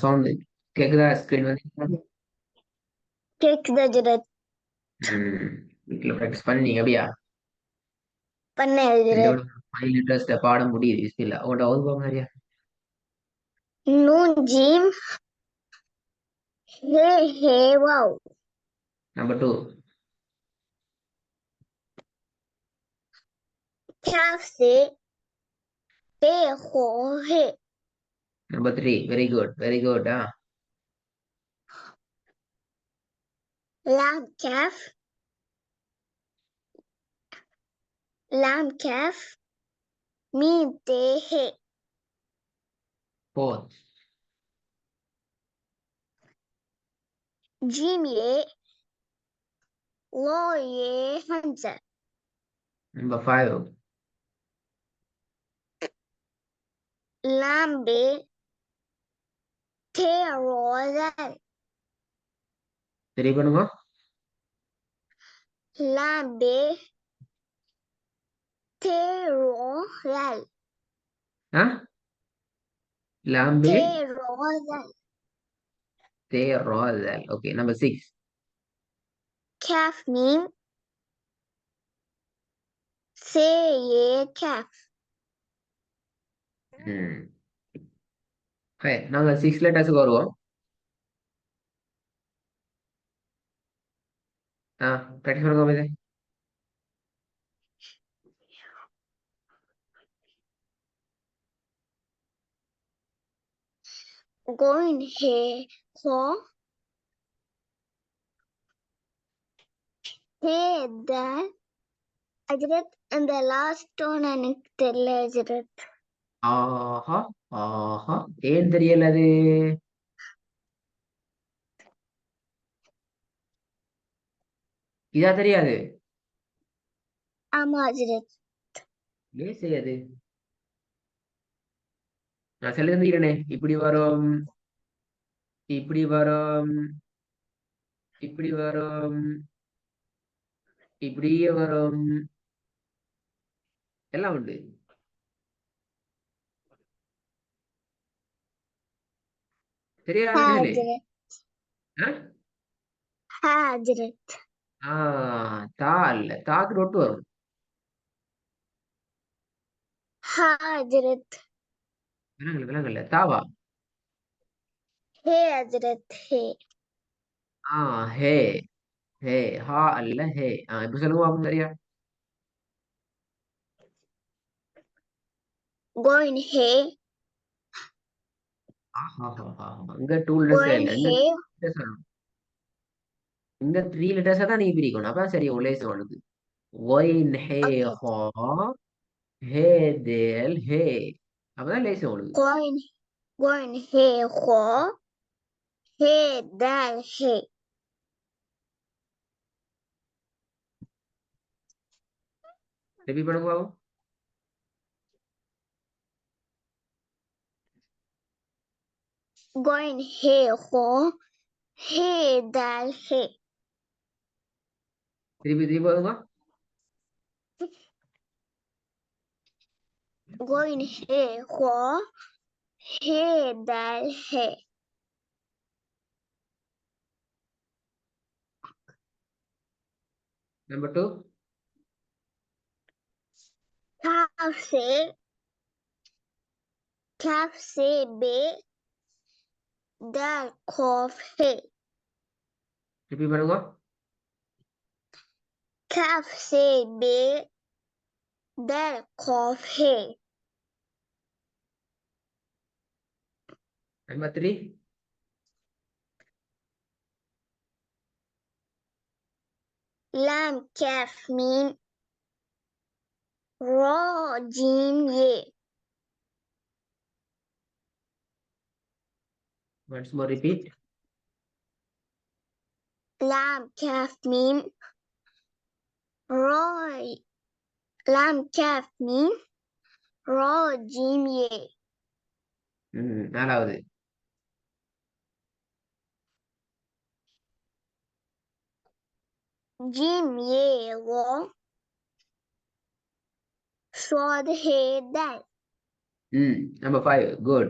Sound கேக்குதா? Screen வந்து கேக்குதா ஜெரத்? வீட்டில் ப்ராக்டிஸ் பண்ணீங்க அப்படியா? பண்ண என்னோட ஜெரத். 5 letters பாடம் முடியுது இல்ல உங்களோட ஒதுங்க மாதிரியா? நூன் ஜீம் ஹே ஹே வாவ். Number 2. காஃப் சே பே ஹோ ஹே. Number 3. Very good, very good. லாம் காஃப் மீம் தே ஹே. 4. ஜீம் ஏ லோ ஏ ஹம்சா. Number 5. லாம் பே தே ரோ ரல். சரி பண்ணுங்க. லாம் பே தே ரோ ரல். லாம்பே தே ரோ ரல். தே ரோதல். Okay, number 6. காஃப் மீம் சே ஏ காஃப். நாங்க 6 letters வருவோம். ப்ராக்டிஸ் பண்ணுங்க போது. கோயின் ஹே ஹோ ஹே தல். அஜரத், அந்த லாஸ்ட் ஒன் எனக்கு தெரியல அஜரத். ஆஹா ஆஹா, ஏன் தெரியல அது? இதா தெரியாது? ஆமா அஜரத். ஏன் செய்யாது? நான் சொல்லி தந்துக்கிறேனே, இப்படி வரும், இப்படி வரும், இப்படி வரும், இப்படியே வரும், எல்லாம் உண்டு. சரியா ஹா விடுதலை? அஜரத். ஆ ஹா அஜரத். தா இல்ல, தாக்கு ரொட்டு வரும். ஹா அஜரத். விலங்கல் விலங்கல்ல, தாவா. ஹே அஜரத் ஹே. ஹே ஹே, ஹா அல்ல ஹே. இப்ப சொல்லுங்க பாப்போம், சரியா? கோயின் ஹே. இங்க 2 letters கோயின் இல்ல, இங்க ஹே. letters வரும். இங்க 3 letters தான் நீங்க பிரிக்கணும், அப்பதான் சரி உங்க லேஸ் உனக்கு. Wine hey okay. ஹா, ஹே தேல் ஹே, அப்பதான் லேஸ் உங்களுக்கு. கோயின் ஹே ஹோ ஹே தல் ஹே. ரிப்பீட் பண்ணுங்க பாப்போம். கோயின் ஹே ஹோ ஹே தல் ஹே. திருப்பி திருப்பி பாருங்க. கோயின் ஹே ஹோ ஹே தல் ஹே. Number 2. काफ से बे दल खौफ है. ரிப்பீட் பண்ணுங்க. काफ से बे दल खौफ है. Number 3. लाम कैफ मीम रो जीम ये. Once more repeat. लाम कैफ मीम रो लाम कैफ मीम रो जीम ये. 4வது. जीम ये वो स्वाद है दल. Number 5. Good.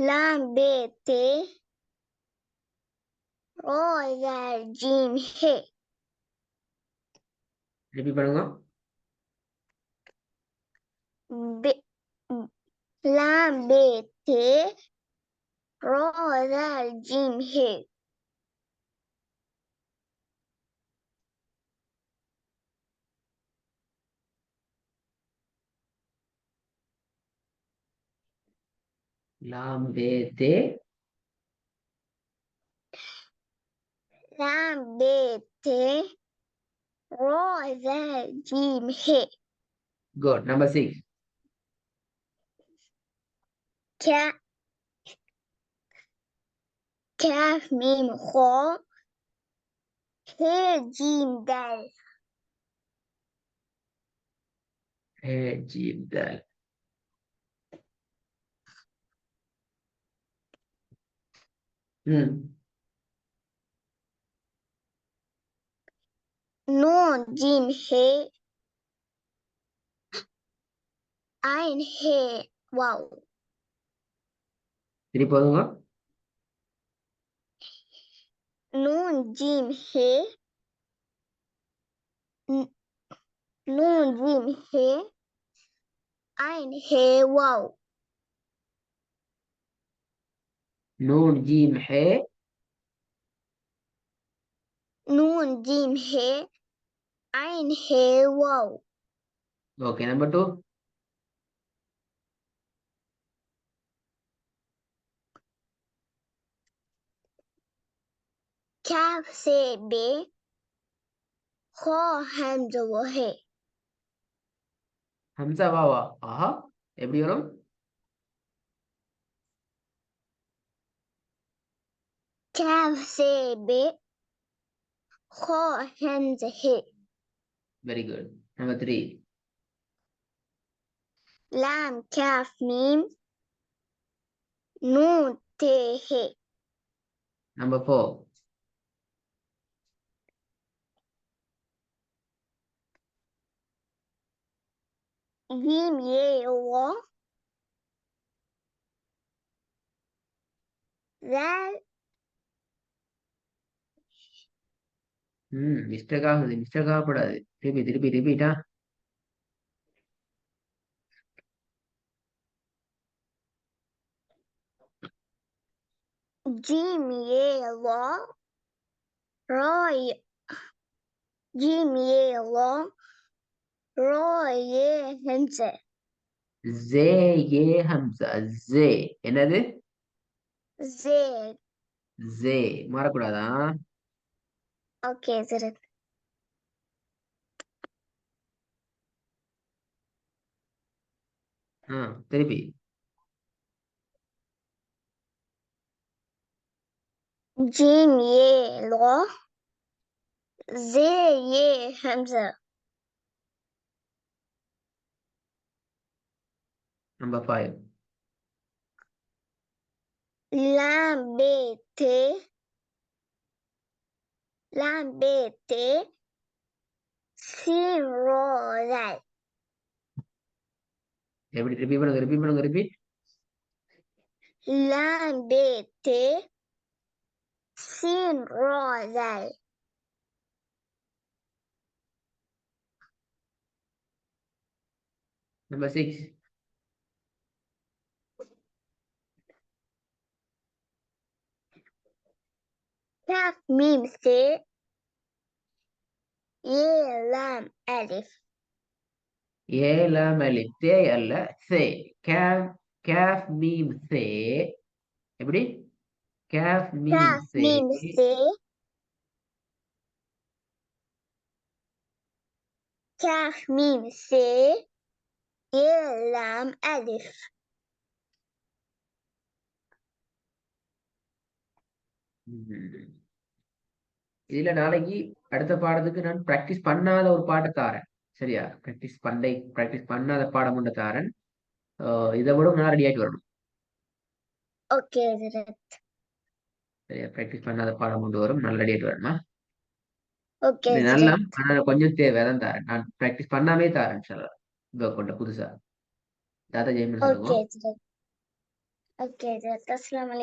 لام ب ت را زال جيم ه ரிப்பீட் பண்ணுங்க. ب لام ب ت را زال جيم ه லாம் பே தே لام ب ت را زال جيم ه குட். நம்பர் 6. ك كاف ميم خا ه جيم دال ஹே ஜீம் தால். ம் نون جيم ه عين ه واو திருப்பி போதுங்க. نون جيم ه نون جيم ه عين ه واو நூன் ஜீம் ஹே. نون جيم ه عين ه واو ஓகே. நம்பர் 2. كاف س ب خا همزة وه ஹம்சா வாவா. ஆஹா, எப்படி வரும்? كاف س ب خا همزة ه very good. Number 3. لام كاف ميم نون ت ه number 4. جيم ي و ذال mistake ஆகுது. மிஸ்டேக் ஆகக்கூடாது. திருப்பி திருப்பி ரிப்பீட்டா. جيم ي و راي جيم ي و راي همزة ஜே ஏ ஹம்சா. ஜே என்னது? زد ஜே மாறக்கூடாதா? اوكي زرت திருப்பி. جيم ي و زي ي همزة நம்பர் 5. لام ب ت لام ب ت سين را زال எப்படி? ரிப்பீட் பண்ணுங்க, ரிப்பீட் பண்ணுங்க, ரிப்பீட். لام ب ت سين را زال நம்பர் 6. كاف ميم س ي لام ألف ஏ லாம் அலிஃப். தே அல்ல, சே. கேஃப் கேஃப் மீம் சே. எப்படி? கேஃப் மீம் كاف சே. ميم س كاف ميم س ي لام ألف ம். இதுல நாளைக்கு அடுத்த பாடத்துக்கு நான் பிராக்டிஸ் பண்ணாத ஒரு பாட்டை தாரேன். சரியா? பிராக்டிஸ் பண்ணாத பாடம் ஒன்று தாரேன். இதை விட நான் ரெடி ஆகிட்டு வரணும். اوكي زرت சரியா? பிராக்டிஸ் பண்ணாத பாடம் கொண்டு வரும். நல்லா ரெடி ஆகிட்டு வரணுமா? اوكي இது நல்லா, زرت ஆனா கொஞ்சம் தேவை, அதான் தாரேன். நான் பிராக்டிஸ் பண்ணாமே தாரேன். இன்ஷா அல்லாஹ். கொண்ட புதுசா தாத்தா ஜெயமன் சொல்லுங்க. اوكي زرت ஓகே, அஸ்ஸலாமு அலைக்கும்.